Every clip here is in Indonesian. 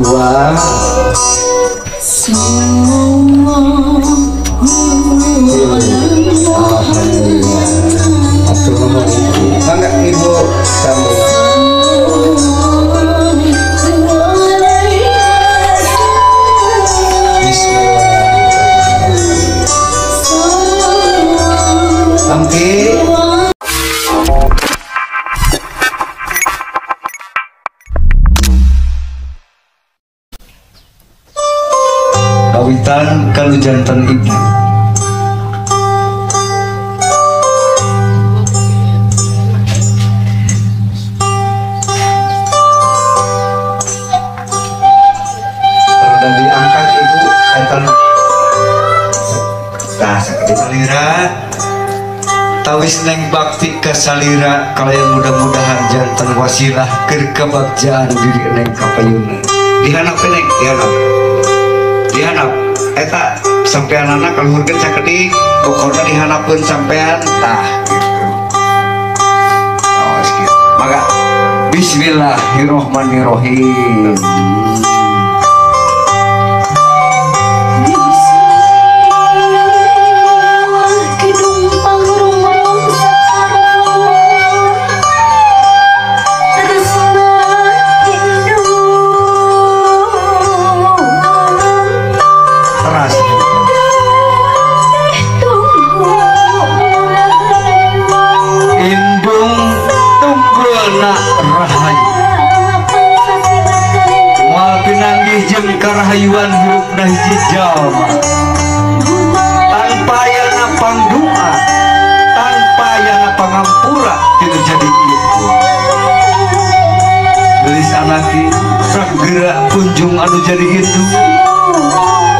dua Bangga ibu kamu sampai kawitan kalau jantan ibu dan diangkat ibu jantan dah sakit salira tawis neng bakti ke salira kalian mudah-mudahan jantan wasilah kebagjaan diri neng kapayuna dihanap neng dihanap eta sampean anak kalau hurgen sakedik pokoknya dihanapun sampean tah gitu maka bismillahirrohmanirrohim karahayuan hirup dah hiji jalma tanpa yana pangdoa tanpa yana pangampura itu jadi itu gelis anaki rak gerak kunjung anu jadi itu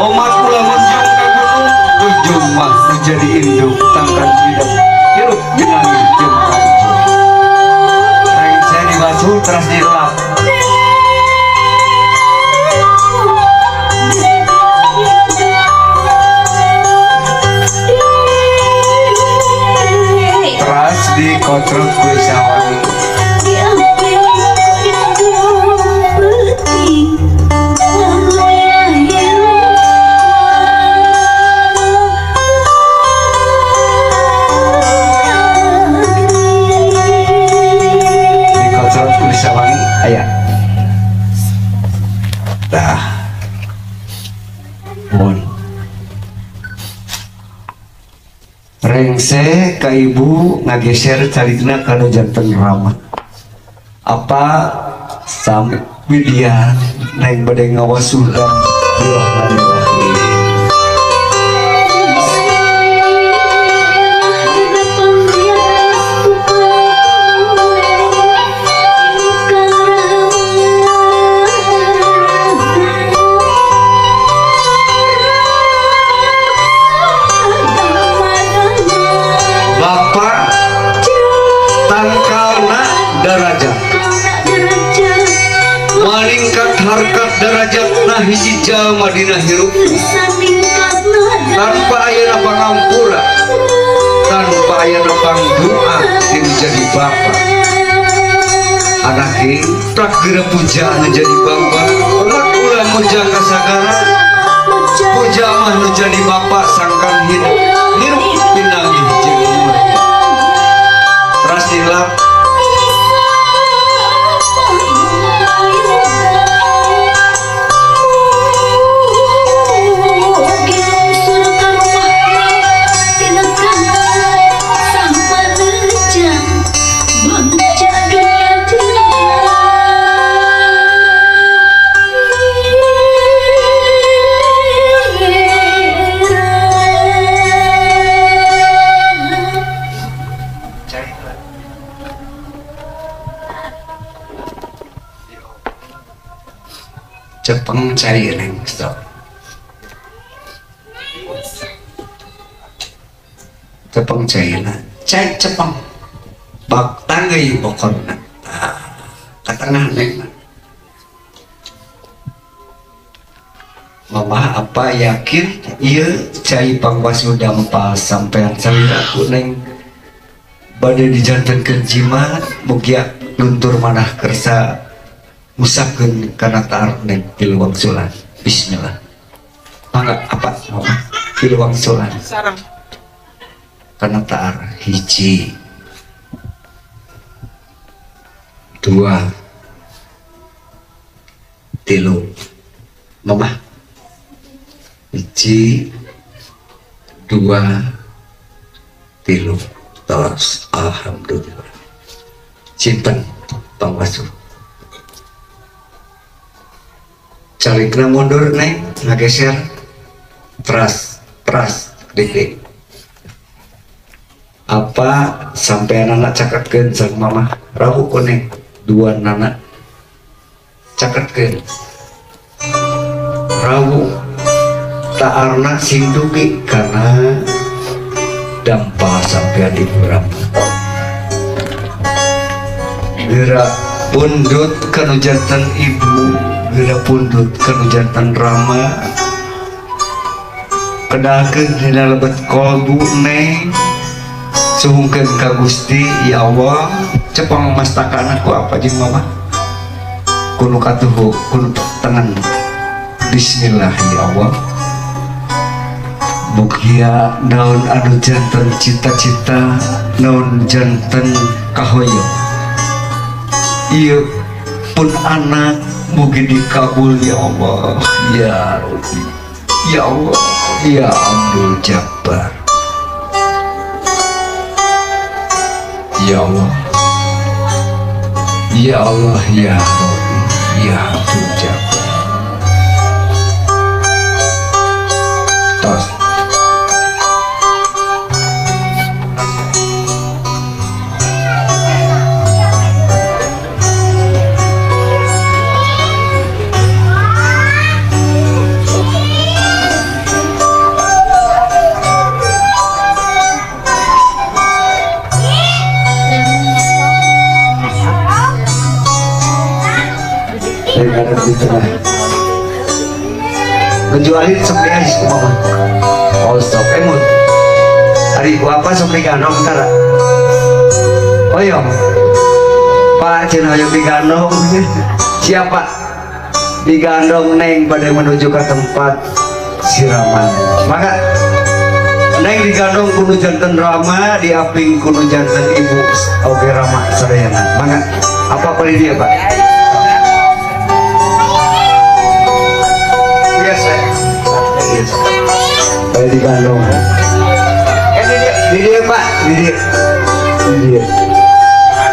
omat pula kunjung ke gunung kunjung mah nu jadi induk tangkan hidup hirup binangi jeung kancung reng saya dibasuh teras dilap di kotrot kue sawangi di kotrot kue sawangi ayah dah bon rengse ka ibu ngageser caritna kana janten ramah apa sami widian neng bade ngawasulan Bismillahirrahmanirrahim harkat derajat nah hiji jalma dina hirup tanpa ayana pangampura tanpa ayana pangdoa yang jadi bapak anake tak geura puja nu jadi bapak umat ulah muja kasagara puja mah nu jadi bapak sangkan hidup pinangih jeung umur teras dilap cepeng cair neng stop cepeng cair cek cepeng bak tanggai pokoknya ke tengah neng mama apa yakin iya cai pangwasu dampal sampean saliraku neng badai dijantankeun jimat mugia luntur manah kersa musahkeun kana taar neng tilu wangsulan. Bismillah. Mangga apa? Tilu wangsulan. Sarang. Kana taar hiji 2 3 mama hiji 2 3 tos alhamdulillah simpen tong masuk calikna mundur neng ngageser pras dik apa sampai anak cakatkeun sang mama rahu kuning 2 nana cakatkeun rahu taarna sindugi karena dampal sampean ibu Rama geura pundut kanu janten ibu geura pundut kanu janten Rama kedakeun dina lebet kolbu neng suhungkeun ka Gusti ya Allah cepang mastakana ku apa jeung mama kudu katuhu kudu tenang bismillah ya Allah mugia naon anu janten cita-cita naon janten kahoyo ieu pun anak mugi dikabul ya Allah ya Rabbi ya Allah ya Abdul Jabbar ya Allah ya Allah ya Rabbi ya Abdul Jabbar tos di tengah menjualin sepi aja ke mama oh stop emut hari ku apa sepi ganong ntar oh iya Pak cina yang digandong siapa digandong neng pada menuju ke tempat siraman maka neng digandong kuno janten Rama diaping kuno janten ibu oke Rama sadayana maka apa pilih dia Pak kayak digandong di dia Pak di dia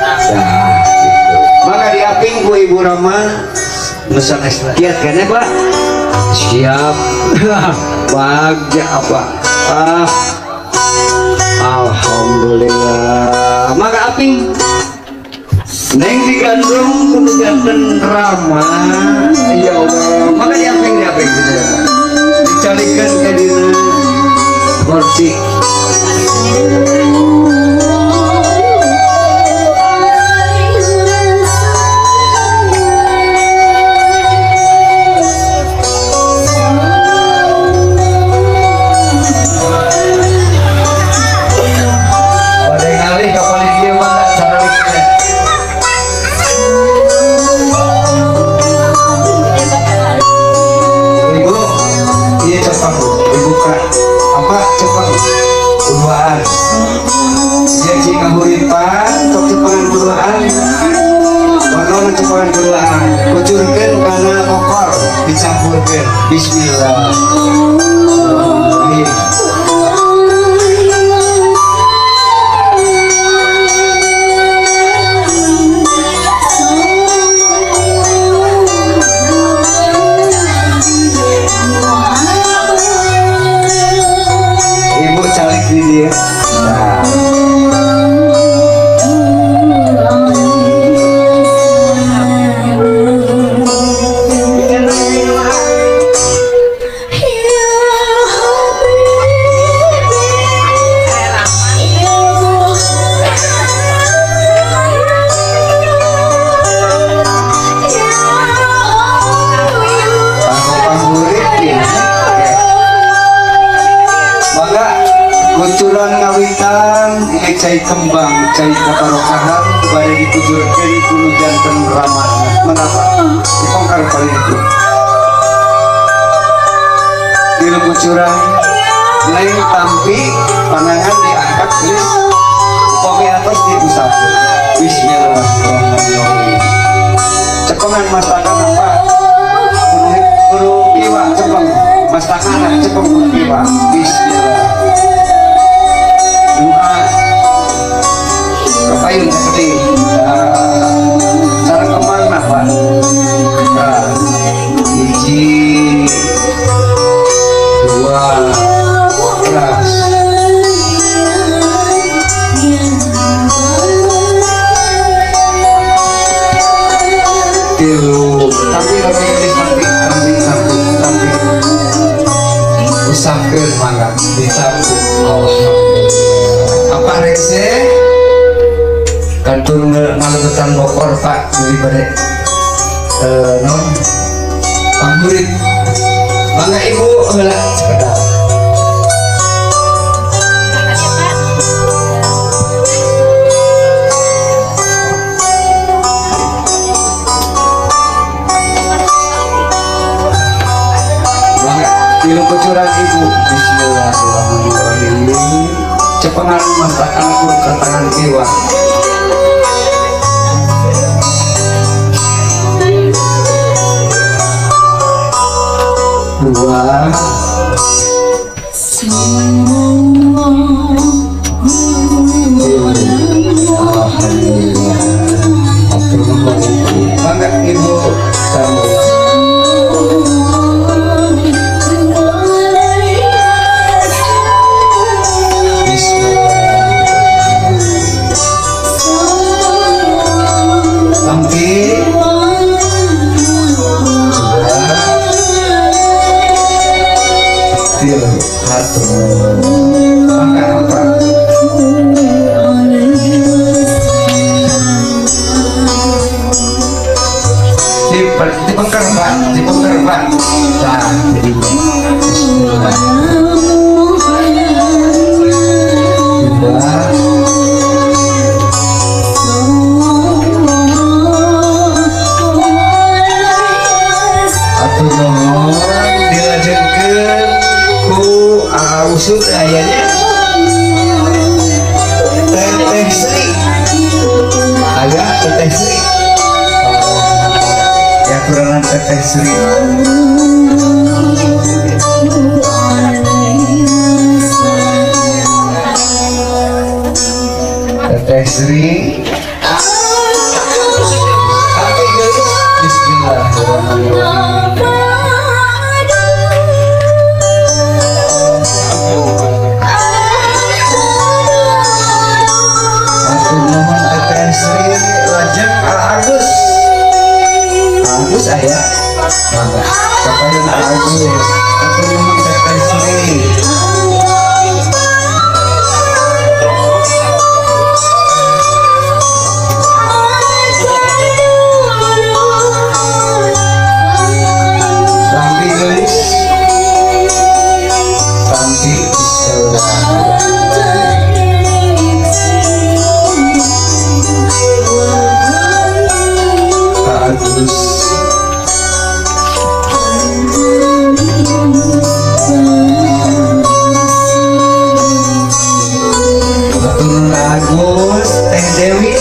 nah gitu maka diaping ku ibu Rama mesan kiat kan ya Pak siap bagja apa alhamdulillah maka aping neng digandong kudu janten Rama ya Allah maka diaping gitu ya dicarikan ke dina kursi kucurkan karena kokor dicampurkan bismillah ibu calik di dia nah. cai kabarokahan bari dituturkeun kudu janten ramana mengapa dipongkar paling itu di lembut curang lain tampi panangan diangkat geus poe atas diusapkeun bismillahirrahmanirrahim cepengan masakan apa kudu kiwa cepeng masakan cepeng kudu kiwa bismillah doa kepayun seperti cara kemana Pak hiji dua keras tilu tapi usahkeun mangga disambut apa rekse kantor ngalebetan bokor Pak dari bade non panggurit mangga ibu heula sekedar Ilmu kecurangan ibu bismillahirrahmanirrahim cepengan masakan ku ke tangan kiwa dua alhamdulillah bangga ibu kamu dibongkar Pak nah jadi bismillah atuh nuhun dilanjutkeun ku usut ayahnya Teteh Sri agak Teteh Sri ya kurangan Teteh Sri Teteh Sri bismillahirrahmanirrahim Agus ayah mangga kapan Agus aku memang Teteh Sri sampai guys sampai Agus Agus Teh Dewi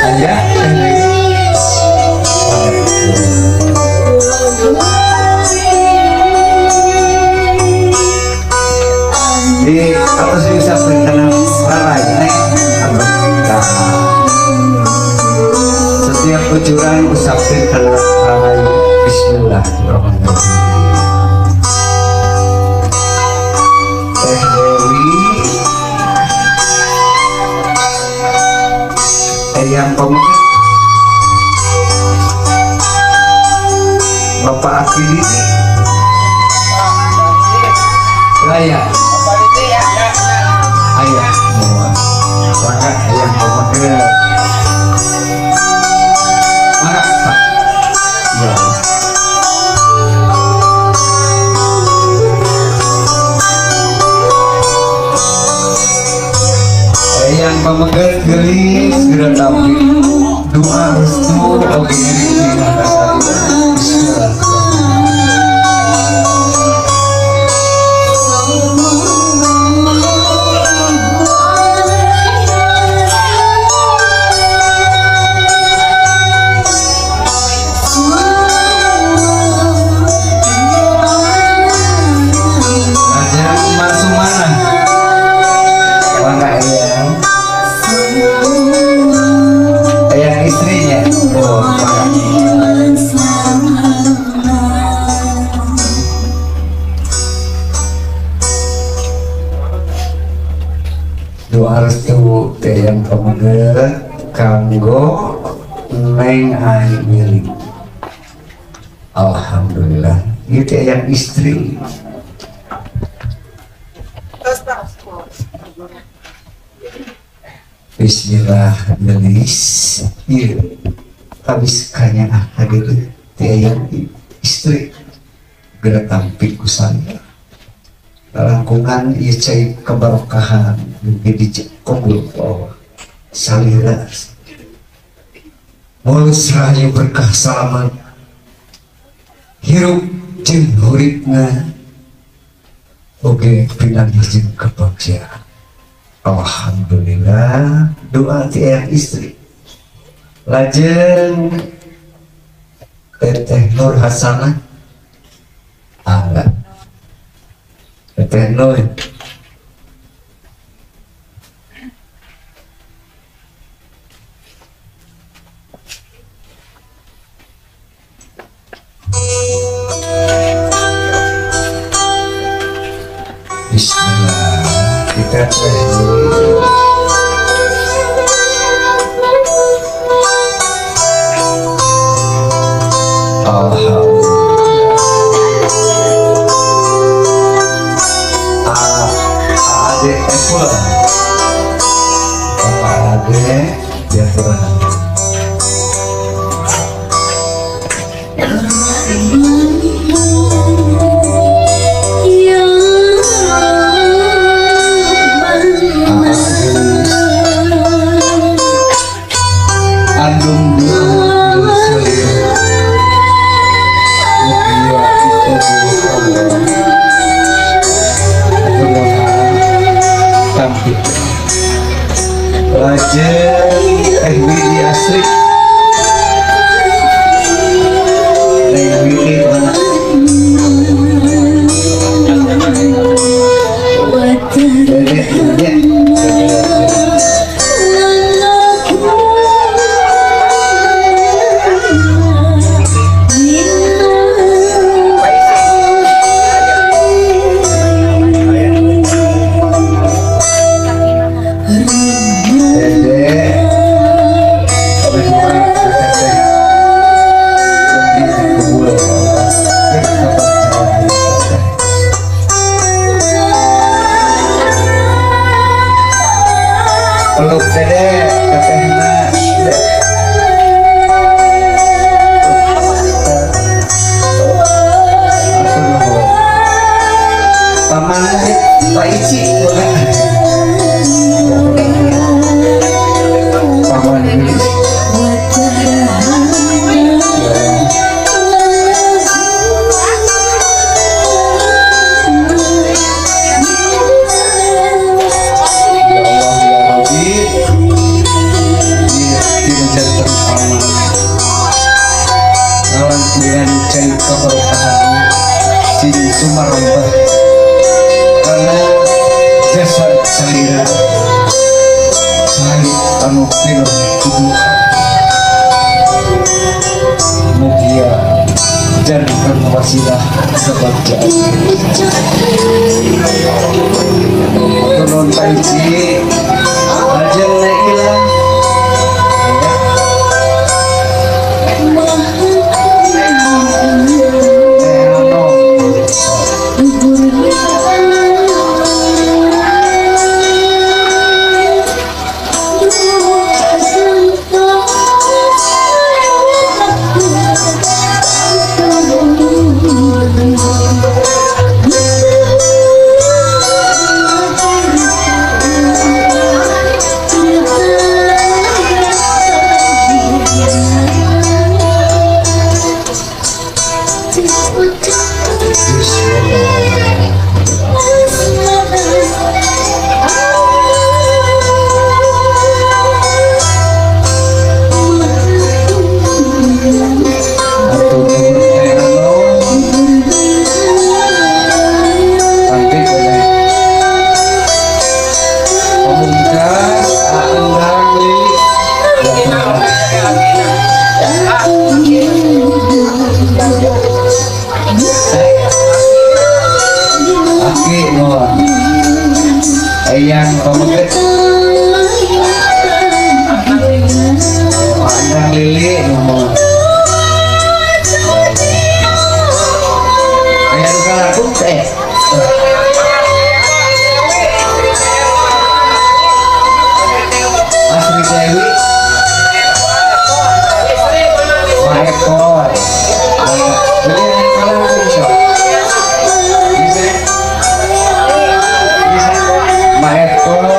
ayah Teh Dewi di atas bisa berkenan rarai setiap kecurangan usapin karena rarai bismillahirrahmanirrahim Teh Dewi yang pemuda Bapak Akili Raya ayah maka yang pemuda maka Pak ya yang pemuda gelis gerak tapi doa restu oke terima kasih. Doa restu teh yang pemuda kanggo neng ai milik. Alhamdulillah itu yang istri. Bismillah gelis iya habis kanya hadir teh yang istri gerak tampil kusana rangkungan ieu cai keberkahan jadi kabul Allah salira mulus rahayu berkah selamat hirup jeung uripna oge pinang jeung kebahagiaan. Alhamdulillah doa ti eyang istri lajeng Teteh Nur Hasanah enggak Teteh Nur Bismillah kita Widi Asri Widi mana peluk dede katanya paman Pak Ici paman ini dengan cai keberkahan sing sumarambah karena jasad salira sahid anu pinuh kudukan mugia jadikan wasilah kebahagiaan turun taiji ajeng ilang Dewi Maekor jadi yang kalau bisa Maekor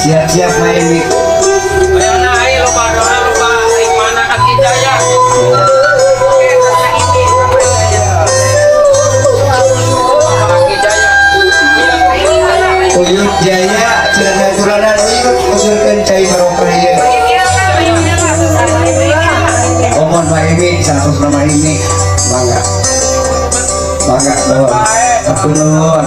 siap-siap main nih. Uyut Jaya celana turanan uyut usulkan cai barokah ya. Omon Maimi 100 nama ini bangga bangga doang. Aku nuhun.